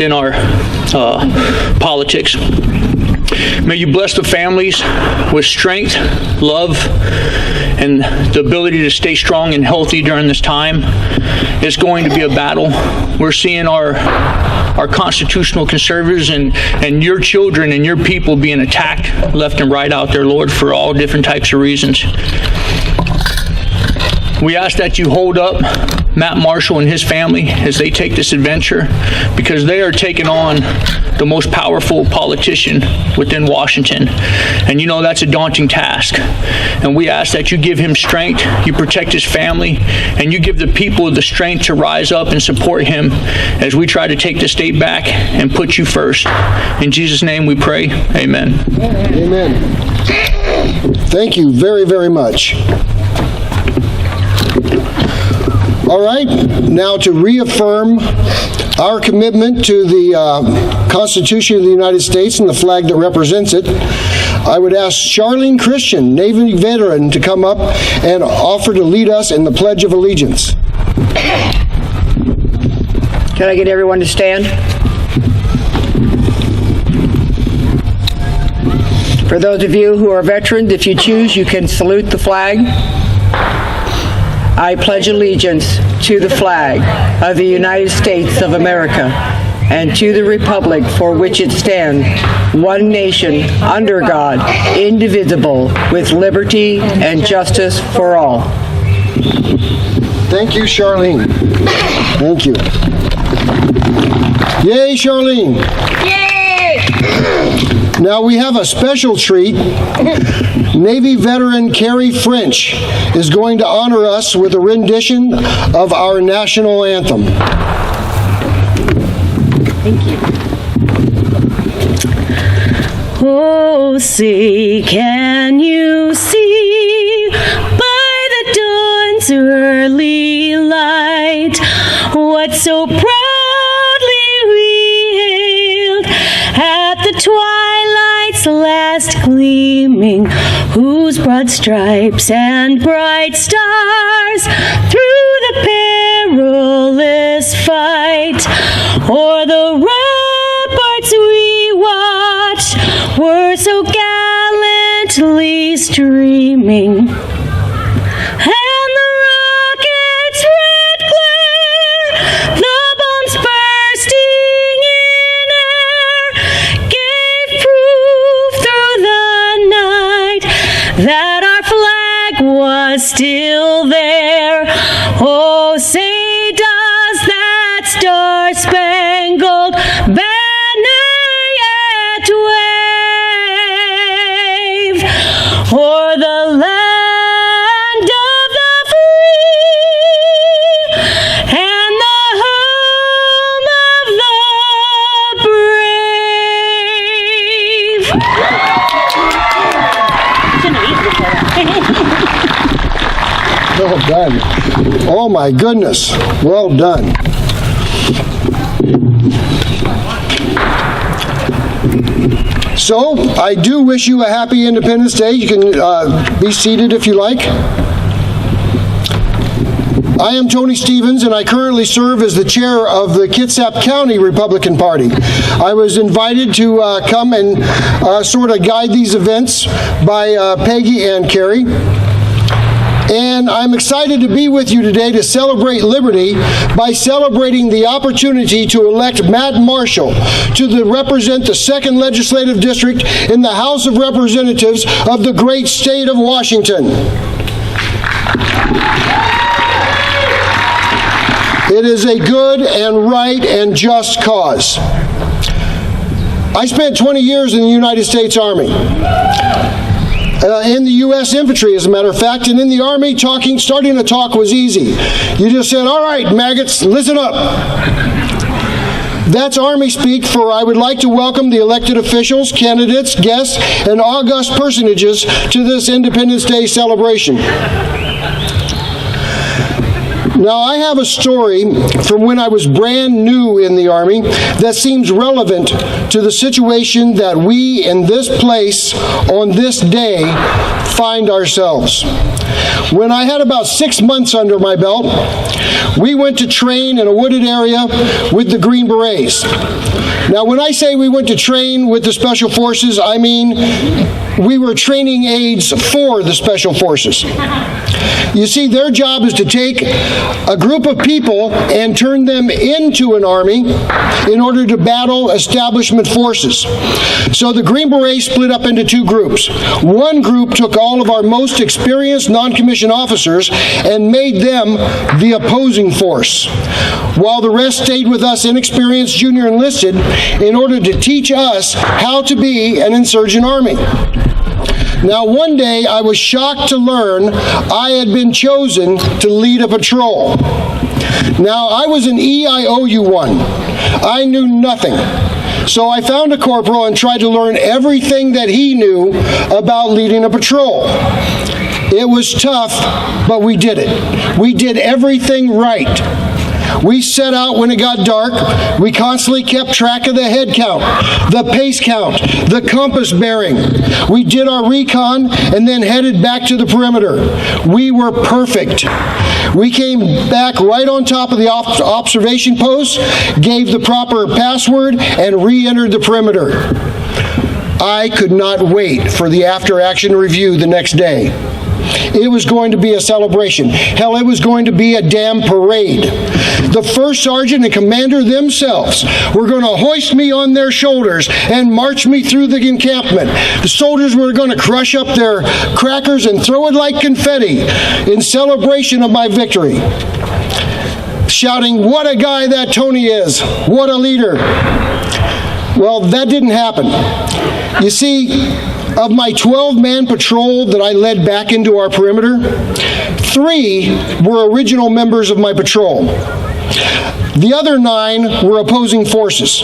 than our politics. May you bless the families with strength, love, and the ability to stay strong and healthy during this time. It's going to be a battle. We're seeing our constitutional conservatives and your children and your people being attacked left and right out there, Lord, for all different types of reasons. We ask that you hold up Matt Marshall and his family as they take this adventure, because they are taking on the most powerful politician within Washington. And you know that's a daunting task. And we ask that you give him strength, you protect his family, and you give the people the strength to rise up and support him as we try to take the state back and put you first. In Jesus' name we pray. Amen. Amen. Thank you very, very much. All right, now to reaffirm our commitment to the Constitution of the United States and the flag that represents it, I would ask Charlene Christian, Navy veteran, to come up and offer to lead us in the Pledge of Allegiance. Can I get everyone to stand? For those of you who are veterans, if you choose, you can salute the flag. I pledge allegiance to the flag of the United States of America and to the republic for which it stands, one nation, under God, indivisible, with liberty and justice for all. Thank you, Charlene. Thank you. Yay, Charlene. Yay! Now we have a special treat. Navy veteran Carrie French is going to honor us with a rendition of our national anthem. Thank you. Oh, say, can you see by the dawn's early light what so proudly we hailed at the twilight's last gleaming, whose broad stripes and bright stars through the perilous fight o'er the ramparts we watched were so gallantly streaming. And the rocket's red glare, the bombs bursting in air, gave proof through the night that our flag was still there. Oh, say does that star-spangled banner yet wave o'er the land of the free and the home of the brave? Well done. Oh my goodness. Well done. So, I do wish you a happy Independence Day. You can be seated if you like. I am Tony Stevens, and I currently serve as the chair of the Kitsap County Republican Party. I was invited to come and sort of guide these events by Peggy and Carrie. And I'm excited to be with you today to celebrate liberty by celebrating the opportunity to elect Matt Marshall to represent the 2nd Legislative District in the House of Representatives of the great state of Washington. It is a good and right and just cause. I spent 20 years in the United States Army. In the U.S. infantry, as a matter of fact, and in the Army, starting to talk was easy. You just said, all right, maggots, listen up. That's Army speak for I would like to welcome the elected officials, candidates, guests, and august personages to this Independence Day celebration. Now, I have a story from when I was brand new in the Army that seems relevant to the situation that we in this place on this day find ourselves. When I had about 6 months under my belt, we went to train in a wooded area with the Green Berets. Now, when I say we went to train with the Special Forces, I mean we were training aides for the Special Forces. You see, their job is to take a group of people and turn them into an army in order to battle establishment forces. So the Green Berets split up into two groups. One group took all of our most experienced non-commissioned officers and made them the opposing force, while the rest stayed with us inexperienced junior enlisted in order to teach us how to be an insurgent army. Now, one day I was shocked to learn I had been chosen to lead a patrol. Now, I was an EIOU1. I knew nothing. So I found a corporal and tried to learn everything that he knew about leading a patrol. It was tough, but we did it. We did everything right. We set out when it got dark. We constantly kept track of the head count, the pace count, the compass bearing. We did our recon and then headed back to the perimeter. We were perfect. We came back right on top of the observation post, gave the proper password, and re-entered the perimeter. I could not wait for the after-action review the next day. It was going to be a celebration. Hell, it was going to be a damn parade. The first sergeant and commander themselves were going to hoist me on their shoulders and march me through the encampment. The soldiers were going to crush up their crackers and throw it like confetti in celebration of my victory, shouting, "What a guy that Tony is! What a leader!" Well, that didn't happen. You see, of my 12-man patrol that I led back into our perimeter, 3 were original members of my patrol. The other 9 were opposing forces.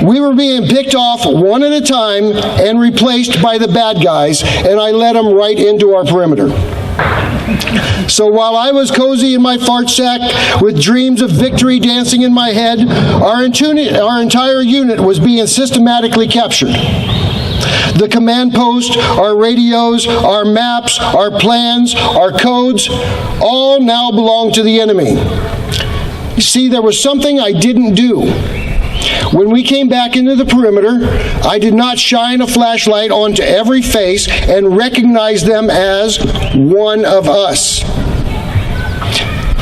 We were being picked off one at a time and replaced by the bad guys, and I led them right into our perimeter. So while I was cozy in my fart sack with dreams of victory dancing in my head, our entire unit was being systematically captured. The command post, our radios, our maps, our plans, our codes, all now belong to the enemy. You see, there was something I didn't do. When we came back into the perimeter, I did not shine a flashlight onto every face and recognize them as one of us.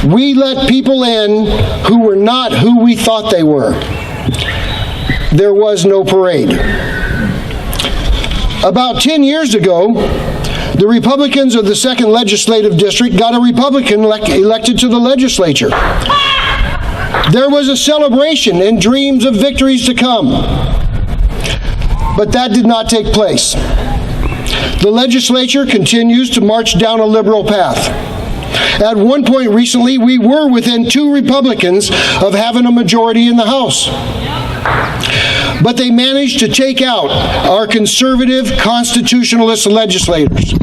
We let people in who were not who we thought they were. There was no parade. About 10 years ago, the Republicans of the 2nd Legislative District got a Republican elected to the legislature. There was a celebration and dreams of victories to come. But that did not take place. The legislature continues to march down a liberal path. At one point recently, we were within 2 Republicans of having a majority in the House. But they managed to take out our conservative constitutionalist legislators.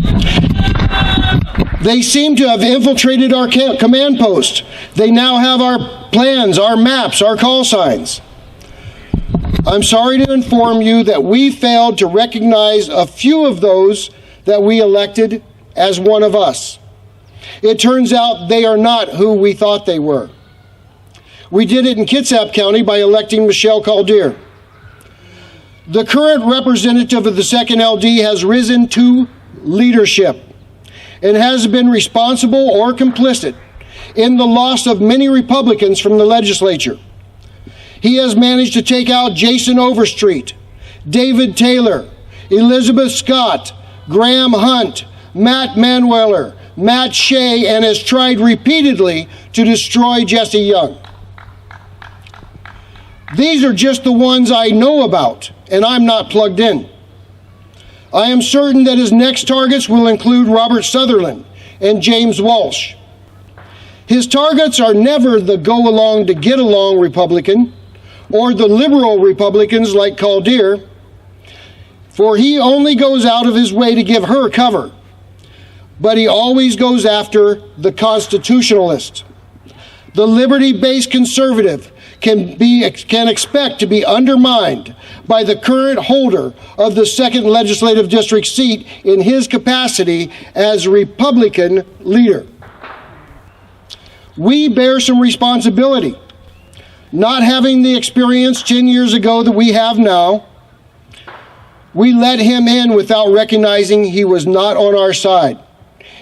They seem to have infiltrated our command post. They now have our plans, our maps, our call signs. I'm sorry to inform you that we failed to recognize a few of those that we elected as one of us. It turns out they are not who we thought they were. We did it in Kitsap County by electing Michelle Caldeer. The current representative of the 2nd LD has risen to leadership and has been responsible or complicit in the loss of many Republicans from the legislature. He has managed to take out Jason Overstreet, David Taylor, Elizabeth Scott, Graham Hunt, Matt Manueller, Matt Shea, and has tried repeatedly to destroy Jesse Young. These are just the ones I know about, and I'm not plugged in. I am certain that his next targets will include Robert Sutherland and James Walsh. His targets are never the go-along to get-along Republican or the liberal Republicans like Caldeer, for he only goes out of his way to give her cover. but he always goes after the constitutionalist. The liberty-based conservative can expect to be undermined by the current holder of the 2nd Legislative District seat in his capacity as Republican leader. We bear some responsibility. Not having the experience 10 years ago that we have now, we let him in without recognizing he was not on our side.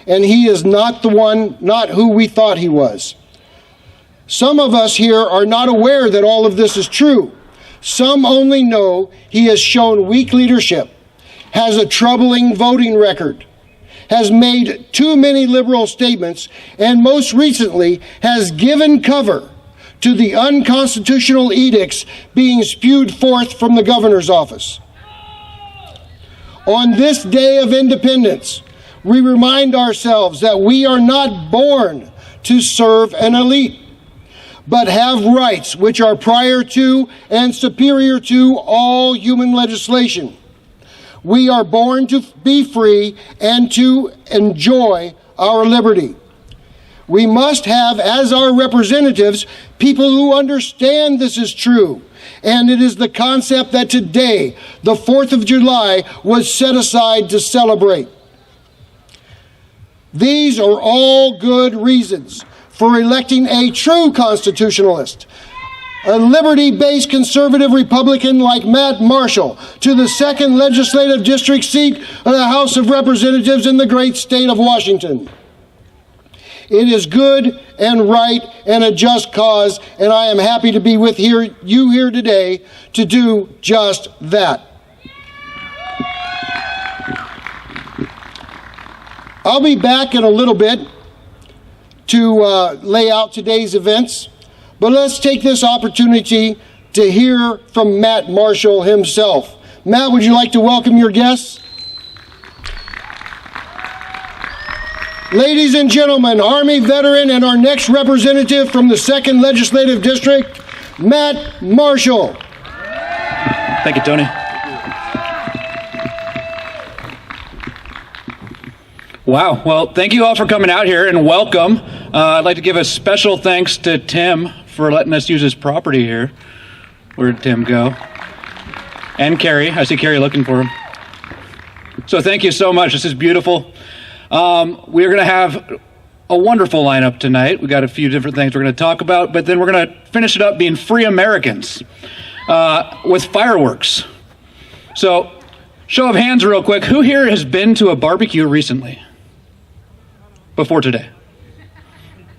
And he is not who we thought he was. Some of us here are not aware that all of this is true. Some only know he has shown weak leadership, has a troubling voting record, has made too many liberal statements, and most recently has given cover to the unconstitutional edicts being spewed forth from the governor's office. On this day of independence, we remind ourselves that we are not born to serve an elite, but have rights which are prior to and superior to all human legislation. We are born to be free and to enjoy our liberty. We must have as our representatives people who understand this is true. And it is the concept that today, the 4th of July, was set aside to celebrate. These are all good reasons for electing a true constitutionalist, a liberty-based conservative Republican like Matt Marshall to the 2nd Legislative District seat of the House of Representatives in the great state of Washington. It is good and right and a just cause, and I am happy to be with you here today to do just that. I'll be back in a little bit to lay out today's events, but let's take this opportunity to hear from Matt Marshall himself. Matt, would you like to welcome your guests? Ladies and gentlemen, Army veteran and our next representative from the 2nd Legislative District, Matt Marshall. Thank you, Tony. Wow. Well, thank you all for coming out here and welcome. I'd like to give a special thanks to Tim for letting us use his property here. Where did Tim go? And Carrie. I see Carrie looking for him. So thank you so much. This is beautiful. We're going to have a wonderful lineup tonight. We got a few different things we're going to talk about, but then we're going to finish it up being free Americans with fireworks. So, show of hands real quick. Who here has been to a barbecue recently? Before today?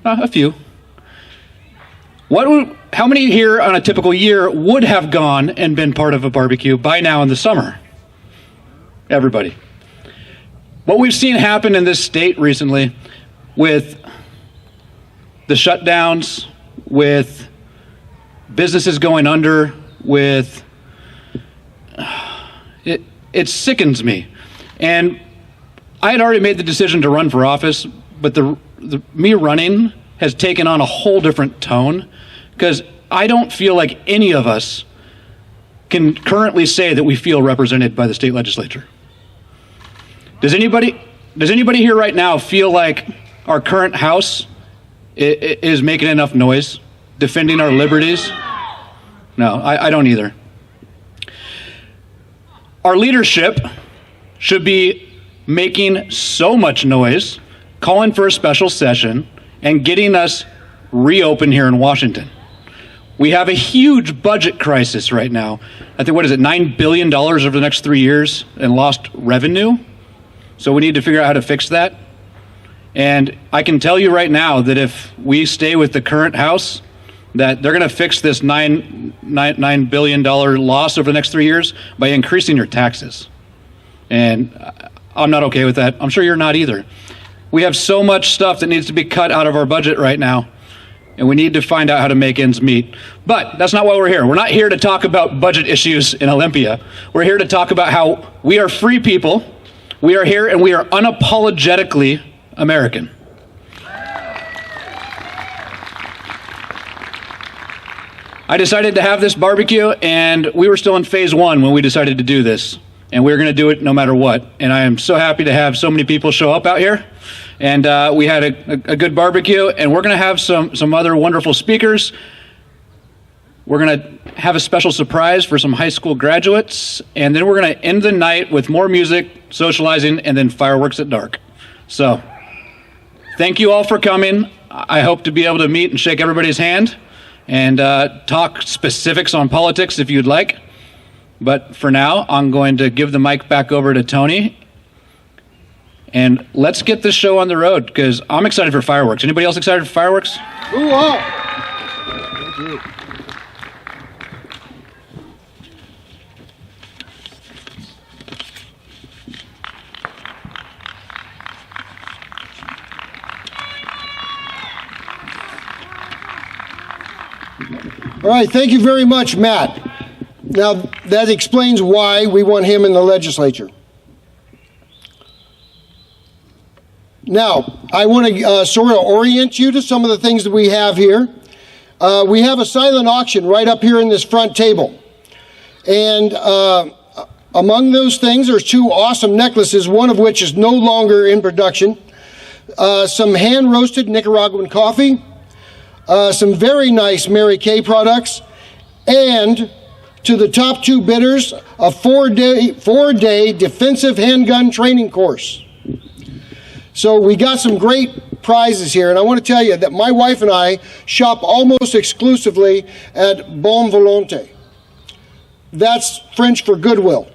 A few. How many here on a typical year would have gone and been part of a barbecue by now in the summer? Everybody. What we've seen happen in this state recently with the shutdowns, with businesses going under, with it sickens me. And I had already made the decision to run for office, but me running has taken on a whole different tone because I don't feel like any of us can currently say that we feel represented by the state legislature. Does anybody here right now feel like our current House is making enough noise, defending our liberties? No, I don't either. Our leadership should be making so much noise, calling for a special session, and getting us reopened here in Washington. We have a huge budget crisis right now. I think, $9 billion over the next 3 years in lost revenue? So we need to figure out how to fix that. And I can tell you right now that if we stay with the current House, that they're going to fix this $9 billion loss over the next 3 years by increasing your taxes. And I'm not okay with that. I'm sure you're not either. We have so much stuff that needs to be cut out of our budget right now, and we need to find out how to make ends meet. But that's not why we're here. We're not here to talk about budget issues in Olympia. We're here to talk about how we are free people. We are here and we are unapologetically American. I decided to have this barbecue, and we were still in phase 1 when we decided to do this. and we're going to do it no matter what. And I am so happy to have so many people show up out here. And we had a good barbecue, and we're going to have some other wonderful speakers. We're going to have a special surprise for some high school graduates, and then we're going to end the night with more music, socializing, and then fireworks at dark. So, thank you all for coming. I hope to be able to meet and shake everybody's hand and talk specifics on politics if you'd like. But for now, I'm going to give the mic back over to Tony. And let's get this show on the road, because I'm excited for fireworks. Anybody else excited for fireworks? Thank you. All right, thank you very much, Matt. Now, that explains why we want him in the legislature. Now, I want to sort of orient you to some of the things that we have here. We have a silent auction right up here in this front table. And among those things, there's two awesome necklaces, one of which is no longer in production. Some hand-roasted Nicaraguan coffee. Some very nice Mary Kay products, and to the top two bidders, a four-day defensive handgun training course. So we got some great prizes here, and I want to tell you that my wife and I shop almost exclusively at Bon Volonté. That's French for goodwill.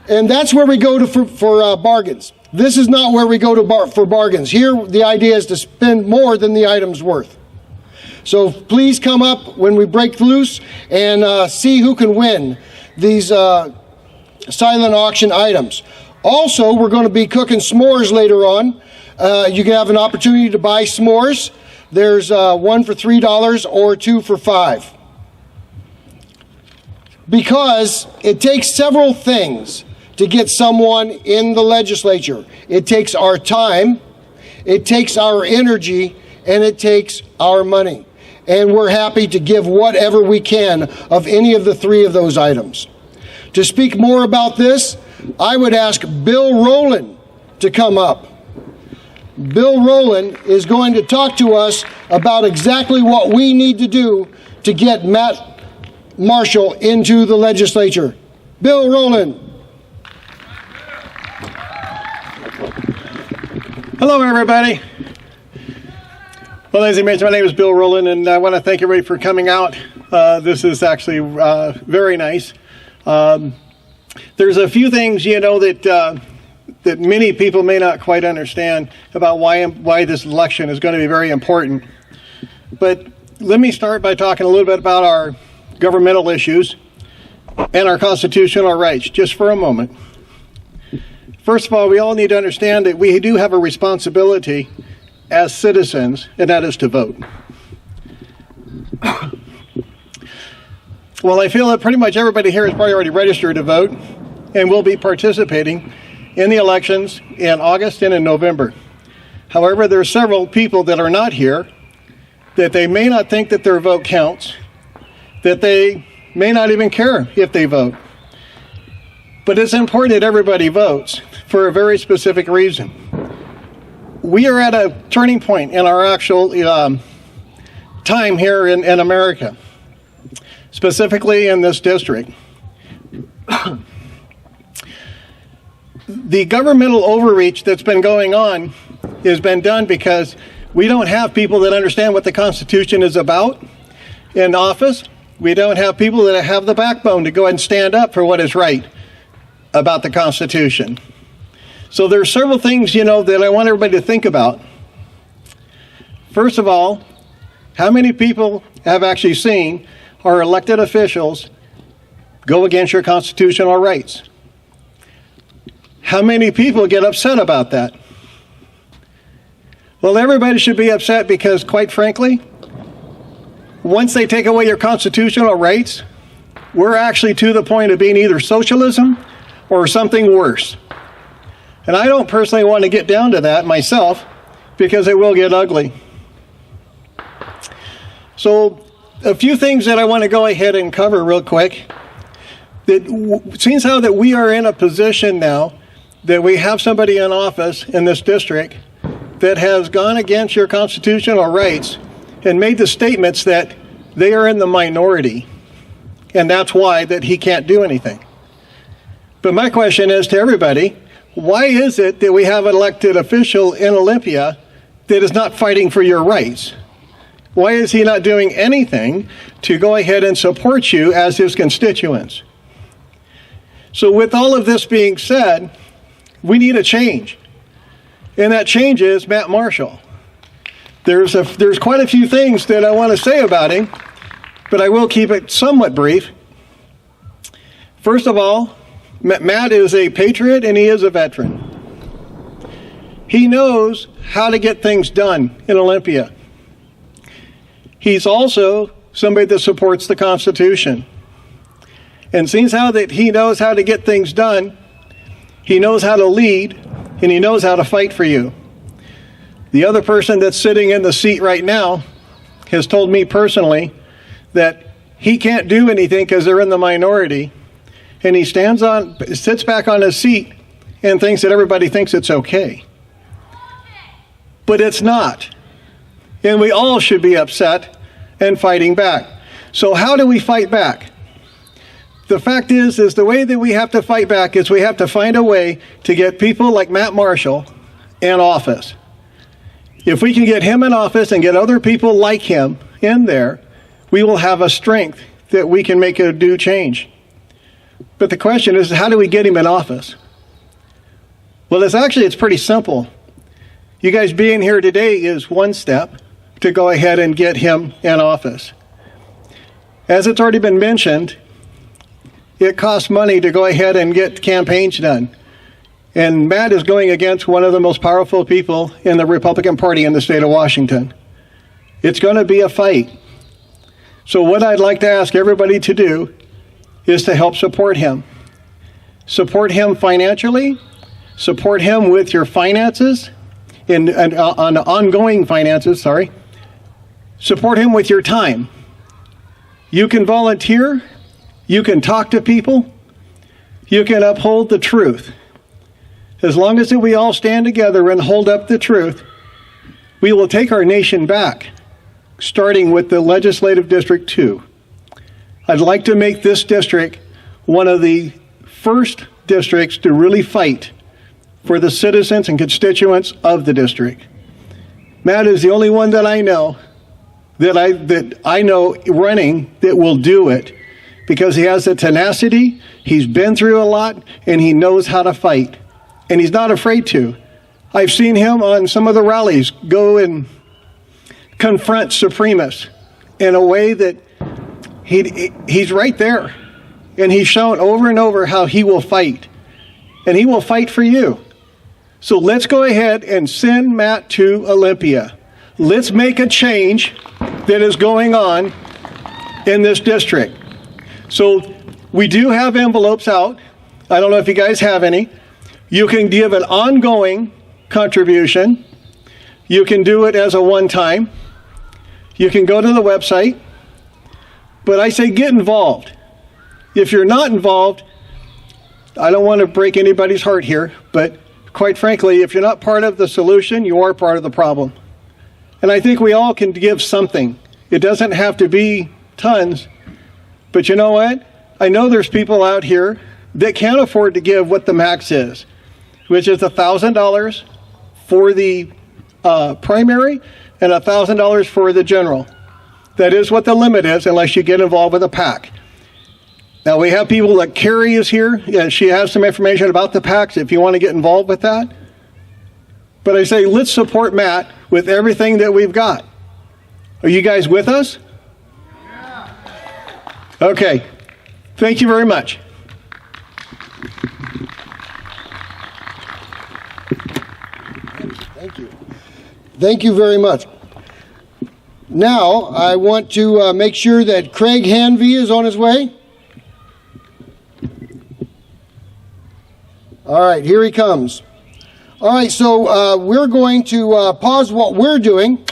And that's where we go for bargains. This is not where we go for bargains. Here, the idea is to spend more than the item's worth. So please come up when we break loose and see who can win these silent auction items. Also, we're going to be cooking s'mores later on. You can have an opportunity to buy s'mores. There's one for $3 or two for $5. Because it takes several things to get someone in the legislature. It takes our time, it takes our energy, and it takes our money. And we're happy to give whatever we can of any of the three of those items. To speak more about this, I would ask Bill Rowland to come up. Bill Rowland is going to talk to us about exactly what we need to do to get Matt Marshall into the legislature. Bill Rowland. Hello, everybody. Well, as he mentioned, my name is Bill Rowland, and I want to thank everybody for coming out. This is actually very nice. There's a few things, that many people may not quite understand about why this election is going to be very important. But let me start by talking a little bit about our governmental issues and our constitutional rights, just for a moment. First of all, we all need to understand that we do have a responsibility as citizens, and that is to vote. Well, I feel that pretty much everybody here is probably already registered to vote and will be participating in the elections in August and in November. However, there are several people that are not here, that they may not think that their vote counts, that they may not even care if they vote. But it's important that everybody votes for a very specific reason. We are at a turning point in our actual time here in America, specifically in this district. The governmental overreach that's been going on has been done because we don't have people that understand what the Constitution is about in office. We don't have people that have the backbone to go and stand up for what is right about the Constitution. So there are several things, that I want everybody to think about. First of all, how many people have actually seen our elected officials go against your constitutional rights? How many people get upset about that? Well, everybody should be upset because, quite frankly, once they take away your constitutional rights, we're actually to the point of being either socialism or something worse. And I don't personally want to get down to that myself because it will get ugly. So a few things that I want to go ahead and cover real quick. that seems how that we are in a position now that we have somebody in office in this district that has gone against your constitutional rights and made the statements that they are in the minority, and that's why that he can't do anything. But my question is to everybody, why is it that we have an elected official in Olympia that is not fighting for your rights? Why is he not doing anything to go ahead and support you as his constituents? So with all of this being said, we need a change. And that change is Matt Marshall. There's quite a few things that I want to say about him, but I will keep it somewhat brief. First of all, Matt is a patriot and he is a veteran. He knows how to get things done in Olympia. He's also somebody that supports the Constitution. And seems how that he knows how to get things done, he knows how to lead, and he knows how to fight for you. The other person that's sitting in the seat right now has told me personally that he can't do anything because they're in the minority, and he sits back on his seat and thinks that everybody thinks it's okay. But it's not. And we all should be upset and fighting back. So how do we fight back? The fact is the way that we have to fight back is we have to find a way to get people like Matt Marshall in office. If we can get him in office and get other people like him in there, we will have a strength that we can make a do change. But the question is, how do we get him in office? Well, it's pretty simple. You guys being here today is one step to go ahead and get him in office. As it's already been mentioned, it costs money to go ahead and get campaigns done. And Matt is going against one of the most powerful people in the Republican Party in the state of Washington. It's going to be a fight. So what I'd like to ask everybody to do is to help support him. Support him financially. Support him with your finances, and on ongoing finances, sorry. Support him with your time. You can volunteer. You can talk to people. You can uphold the truth. As long as we all stand together and hold up the truth, we will take our nation back, starting with the Legislative District 2. I'd like to make this district one of the first districts to really fight for the citizens and constituents of the district. Matt is the only one that I know that I know running that will do it, because he has the tenacity, he's been through a lot, and he knows how to fight. And he's not afraid to. I've seen him on some of the rallies go and confront supremacists in a way that he's right there. And he's shown over and over how he will fight. And he will fight for you. So let's go ahead and send Matt to Olympia. Let's make a change that is going on in this district. So we do have envelopes out. I don't know if you guys have any. You can give an ongoing contribution. You can do it as a one-time. You can go to the website. But I say get involved. If you're not involved, I don't want to break anybody's heart here, but quite frankly, if you're not part of the solution, you are part of the problem. And I think we all can give something. It doesn't have to be tons. But you know what? I know there's people out here that can't afford to give what the max is, which is $1,000 for the primary and $1,000 for the general. That is what the limit is, unless you get involved with a PAC. Now, we have people like Carrie is here. Yeah, she has some information about the PACs if you want to get involved with that. But I say, let's support Matt with everything that we've got. Are you guys with us? Okay. Thank you very much. Thank you. Thank you very much. Now, I want to make sure that Craig Hanvey is on his way. All right, here he comes. All right, so we're going to pause what we're doing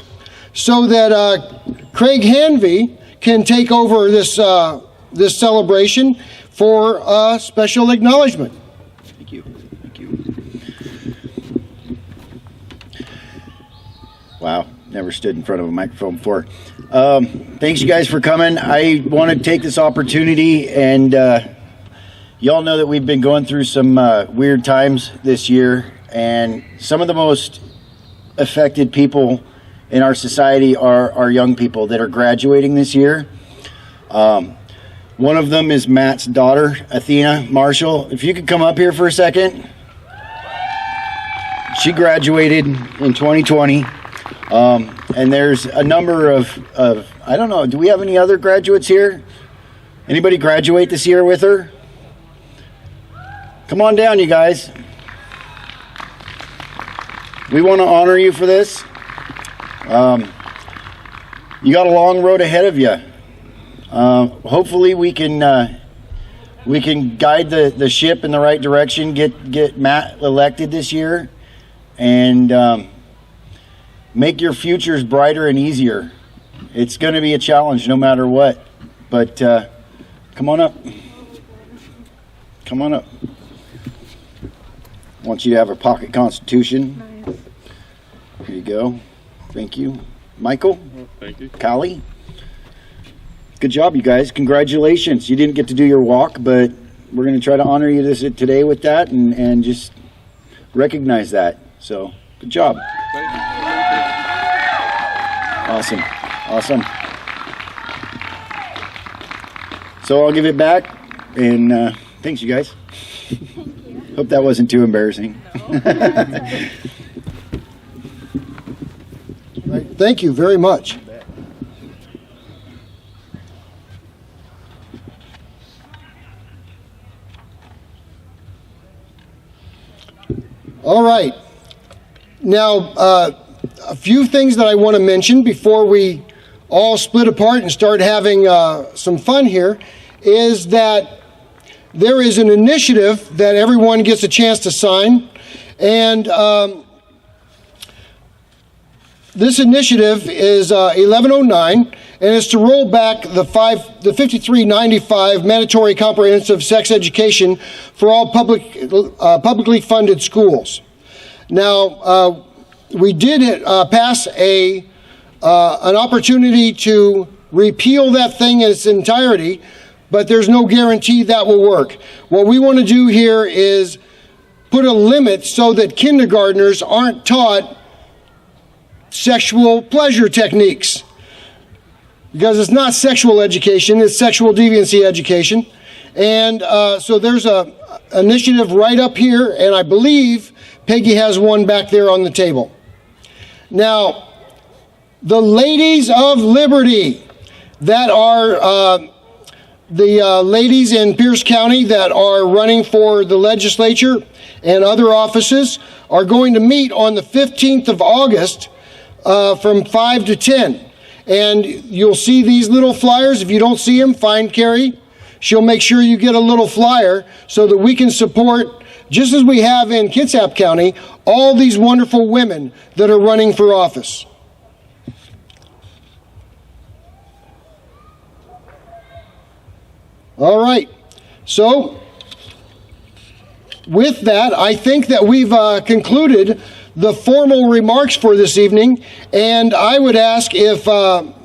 so that Craig Hanvey can take over this this celebration for a special acknowledgement. Thank you. Thank you. Wow, never stood in front of a microphone before. Thanks, you guys, for coming. I want to take this opportunity, and y'all know that we've been going through some weird times this year, and some of the most affected people in our society are our young people that are graduating this year. One of them is Matt's daughter, Athena Marshall. If you could come up here for a second. She graduated in 2020. And there's a number of, I don't know, do we have any other graduates here? Anybody graduate this year with her? Come on down, you guys. We want to honor you for this. You got a long road ahead of you. Hopefully we can guide the ship in the right direction, get Matt elected this year, and make your futures brighter and easier. It's going to be a challenge no matter what, but come on up. Come on up. I want you to have a pocket constitution. Nice. Here you go. Thank you. Michael? Oh, thank you. Callie? Good job, you guys. Congratulations. You didn't get to do your walk, but we're going to try to honor you today with that and just recognize that. So, good job. Awesome. Awesome. So I'll give it back, and thanks, you guys. Thank you. Hope that wasn't too embarrassing. No. Right. Thank you very much. All right. Now, a few things that I want to mention before we all split apart and start having some fun here is that there is an initiative that everyone gets a chance to sign, and this initiative is 1109, and it's to roll back the 5395 mandatory comprehensive sex education for all publicly funded schools. Now, we did pass an opportunity to repeal that thing in its entirety, but there's no guarantee that will work. What we want to do here is put a limit so that kindergartners aren't taught sexual pleasure techniques, because it's not sexual education, it's sexual deviancy education. And so there's an initiative right up here, and I believe Peggy has one back there on the table. Now, the Ladies of Liberty that are the ladies in Pierce County that are running for the legislature and other offices are going to meet on the 15th of August from 5 to 10. And you'll see these little flyers. If you don't see them, find Carrie. She'll make sure you get a little flyer so that we can support, just as we have in Kitsap County, all these wonderful women that are running for office. All right. So, with that, I think that we've concluded the formal remarks for this evening, and I would ask if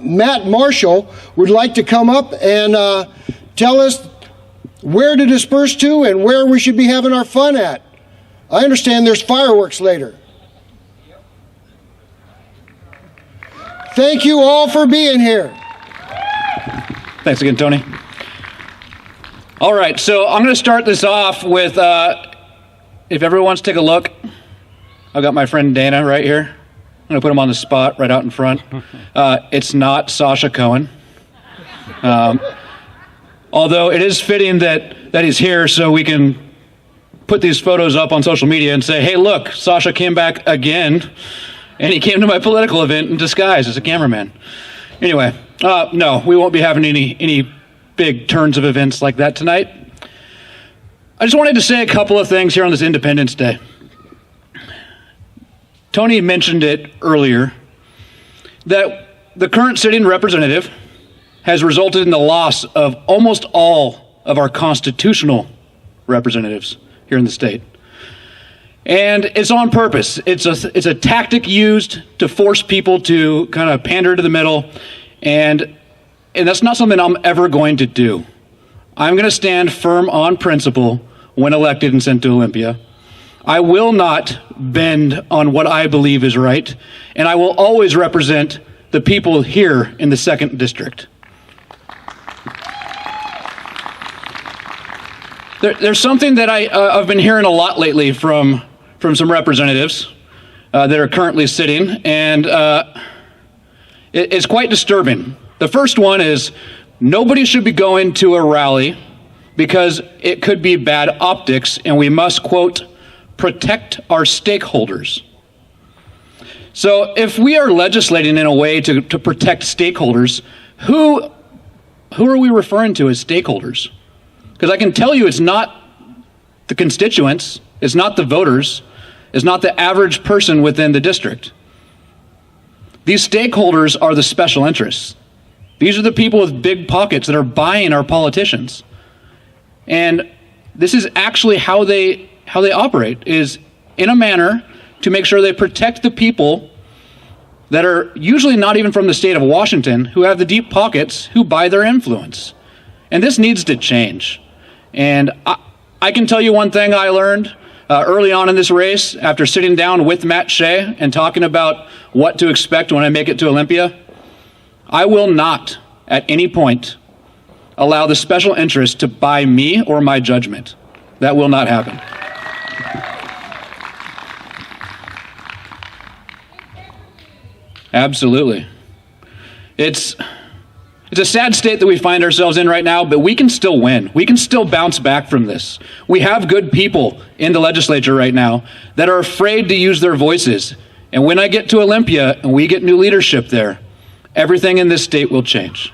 Matt Marshall would like to come up and tell us where to disperse to and where we should be having our fun at. I understand there's fireworks later. Thank you all for being here. Thanks again, Tony. All right, so I'm going to start this off with, if everyone wants to take a look, I've got my friend Dana right here. I'm going to put him on the spot right out in front. It's not Sasha Cohen. Although it is fitting that he's here so we can put these photos up on social media and say, hey, look, Sasha came back again, and he came to my political event in disguise as a cameraman. Anyway, no, we won't be having any big turns of events like that tonight. I just wanted to say a couple of things here on this Independence Day. Tony mentioned it earlier, that the current sitting representative has resulted in the loss of almost all of our constitutional representatives here in the state. And it's on purpose. It's a tactic used to force people to kind of pander to the middle, and that's not something I'm ever going to do. I'm going to stand firm on principle when elected and sent to Olympia. I will not bend on what I believe is right, and I will always represent the people here in the 2nd District. There's something that I've been hearing a lot lately from some representatives that are currently sitting, and it's quite disturbing. The first one is nobody should be going to a rally because it could be bad optics, and we must, quote, protect our stakeholders. So if we are legislating in a way to protect stakeholders, who are we referring to as stakeholders? Because I can tell you it's not the constituents, it's not the voters, it's not the average person within the district. These stakeholders are the special interests. These are the people with big pockets that are buying our politicians. And this is actually how they operate, is in a manner to make sure they protect the people that are usually not even from the state of Washington, who have the deep pockets, who buy their influence. And this needs to change. And I can tell you one thing I learned early on in this race, after sitting down with Matt Shea and talking about what to expect when I make it to Olympia. I will not, at any point, allow the special interest to buy me or my judgment. That will not happen. Absolutely. It's a sad state that we find ourselves in right now, but we can still win. We can still bounce back from this. We have good people in the legislature right now that are afraid to use their voices. And when I get to Olympia and we get new leadership there, everything in this state will change.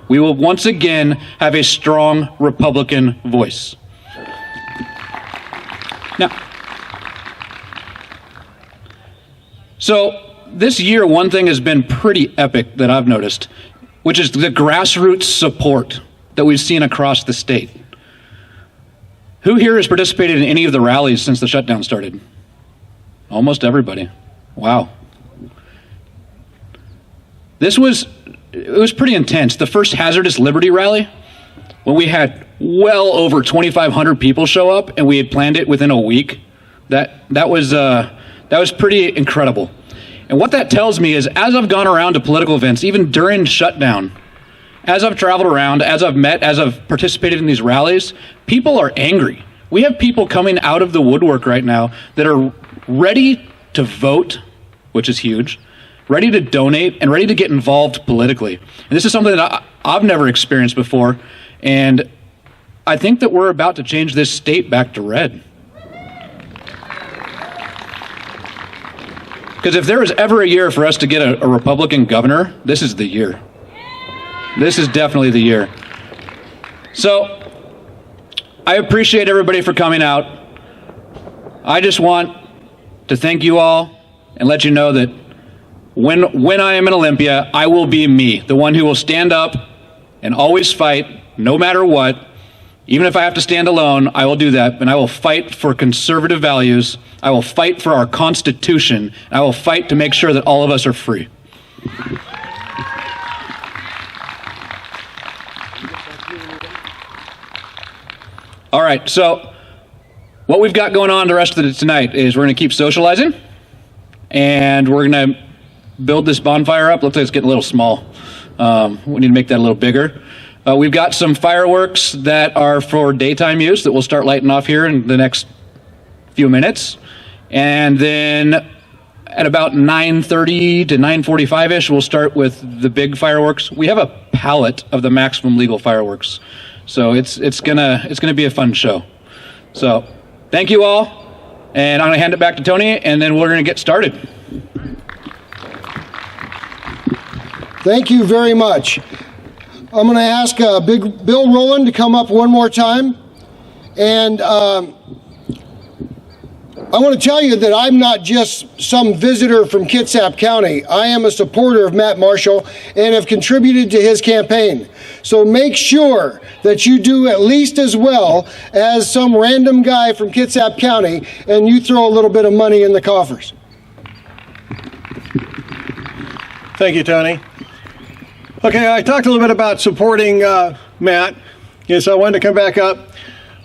We will once again have a strong Republican voice. Now, so this year, one thing has been pretty epic that I've noticed, which is the grassroots support that we've seen across the state. Who here has participated in any of the rallies since the shutdown started? Almost everybody. Wow. It was pretty intense. The first Hazardous Liberty rally, when we had well over 2,500 people show up and we had planned it within a week, that was pretty incredible. And what that tells me is, as I've gone around to political events, even during shutdown, as I've traveled around, as I've met, as I've participated in these rallies, people are angry. We have people coming out of the woodwork right now that are ready to vote, which is huge, ready to donate, and ready to get involved politically. And this is something that I've never experienced before, and I think that we're about to change this state back to red. Because if there was ever a year for us to get a Republican governor, this is the year. This is definitely the year. So, I appreciate everybody for coming out. I just want to thank you all and let you know that when I am in Olympia, I will be me, the one who will stand up and always fight, no matter what. Even if I have to stand alone, I will do that, and I will fight for conservative values. I will fight for our Constitution. And I will fight to make sure that all of us are free. All right, so what we've got going on the rest of tonight is we're going to keep socializing, and we're going to build this bonfire up. Looks like it's getting a little small. We need to make that a little bigger. We've got some fireworks that are for daytime use that we'll start lighting off here in the next few minutes. And then at about 9:30 to 9:45-ish, we'll start with the big fireworks. We have a pallet of the maximum legal fireworks. So it's gonna be a fun show. So thank you all. And I'm gonna hand it back to Tony, and then we're gonna get started. Thank you very much. I'm going to ask Big Bill Rowland to come up one more time. And I want to tell you that I'm not just some visitor from Kitsap County. I am a supporter of Matt Marshall and have contributed to his campaign. So make sure that you do at least as well as some random guy from Kitsap County, and you throw a little bit of money in the coffers. Thank you, Tony. Okay, I talked a little bit about supporting Matt. Yes, I wanted to come back up.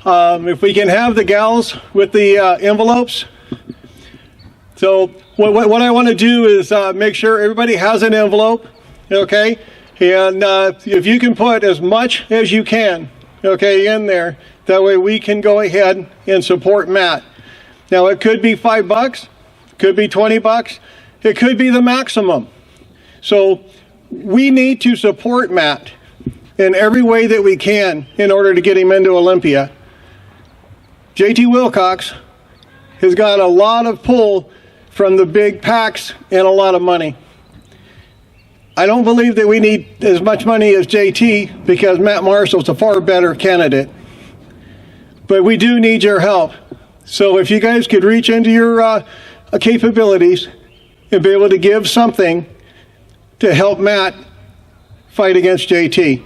If we can have the gals with the envelopes. So what I want to do is make sure everybody has an envelope, okay? And if you can put as much as you can, okay, in there, that way we can go ahead and support Matt. Now, it could be $5, could be $20, it could be the maximum. So we need to support Matt in every way that we can in order to get him into Olympia. JT Wilcox has got a lot of pull from the big PACs and a lot of money. I don't believe that we need as much money as JT because Matt Marshall's a far better candidate. But we do need your help. So if you guys could reach into your capabilities and be able to give something to help Matt fight against JT.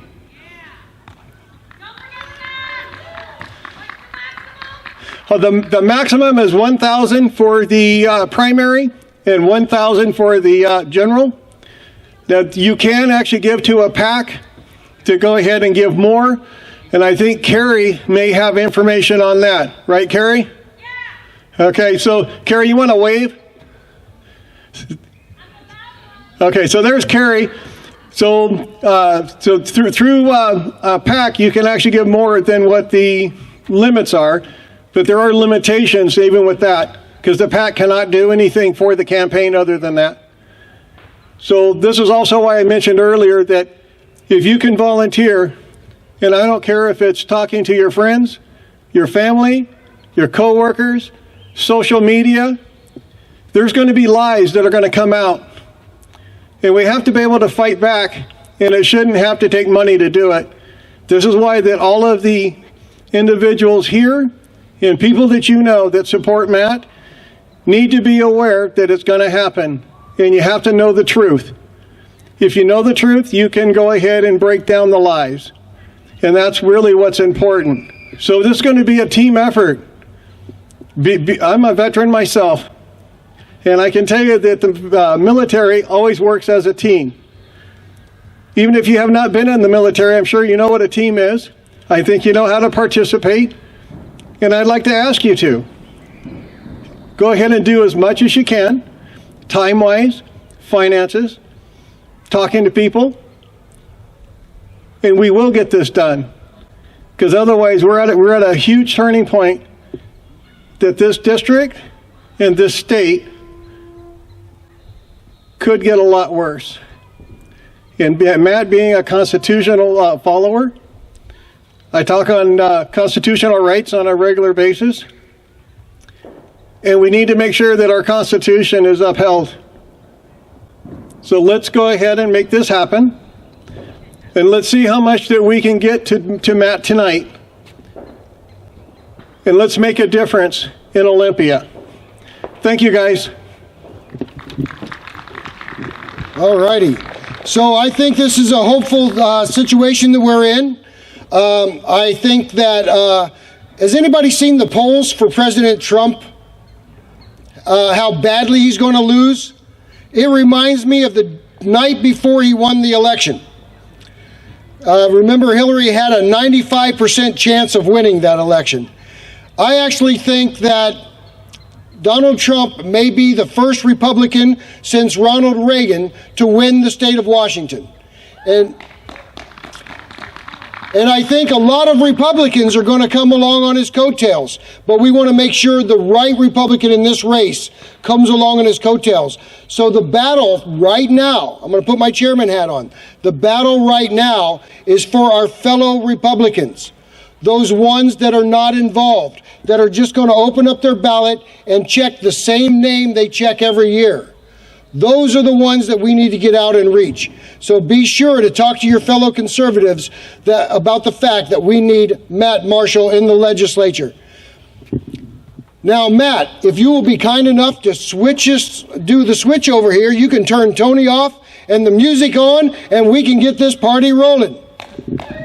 The maximum is $1,000 for the primary and $1,000 for the general. That you can actually give to a PAC to go ahead and give more. And I think Carrie may have information on that. Right, Carrie? Yeah. Okay, so Carrie, you want to wave? Okay, so there's Carrie. So through PAC, you can actually give more than what the limits are. But there are limitations even with that, because the PAC cannot do anything for the campaign other than that. So this is also why I mentioned earlier that if you can volunteer, and I don't care if it's talking to your friends, your family, your coworkers, social media, there's going to be lies that are going to come out. And we have to be able to fight back, and it shouldn't have to take money to do it. This is why that all of the individuals here and people that you know that support Matt need to be aware that it's going to happen, and you have to know the truth. If you know the truth, you can go ahead and break down the lies, and that's really what's important. So this is going to be a team effort. I'm a veteran myself, and I can tell you that the military always works as a team. Even if you have not been in the military, I'm sure you know what a team is. I think you know how to participate. And I'd like to ask you to go ahead and do as much as you can, time-wise, finances, talking to people, and we will get this done. Because otherwise, we're at a huge turning point that this district and this state could get a lot worse. And Matt being a constitutional follower, I talk on constitutional rights on a regular basis, and we need to make sure that our Constitution is upheld. So let's go ahead and make this happen, and let's see how much that we can get to Matt tonight, and let's make a difference in Olympia. Thank you, guys. All righty. So I think this is a hopeful situation that we're in. I think that, has anybody seen the polls for President Trump? How badly he's going to lose? It reminds me of the night before he won the election. Remember, Hillary had a 95% chance of winning that election. I actually think that Donald Trump may be the first Republican since Ronald Reagan to win the state of Washington. And I think a lot of Republicans are going to come along on his coattails, but we want to make sure the right Republican in this race comes along on his coattails. So the battle right now, I'm going to put my chairman hat on, the battle right now is for our fellow Republicans, those ones that are not involved, that are just going to open up their ballot and check the same name they check every year. Those are the ones that we need to get out and reach. So be sure to talk to your fellow conservatives about the fact that we need Matt Marshall in the legislature. Now, Matt, if you will be kind enough to do the switch over here, you can turn Tony off and the music on, and we can get this party rolling. you.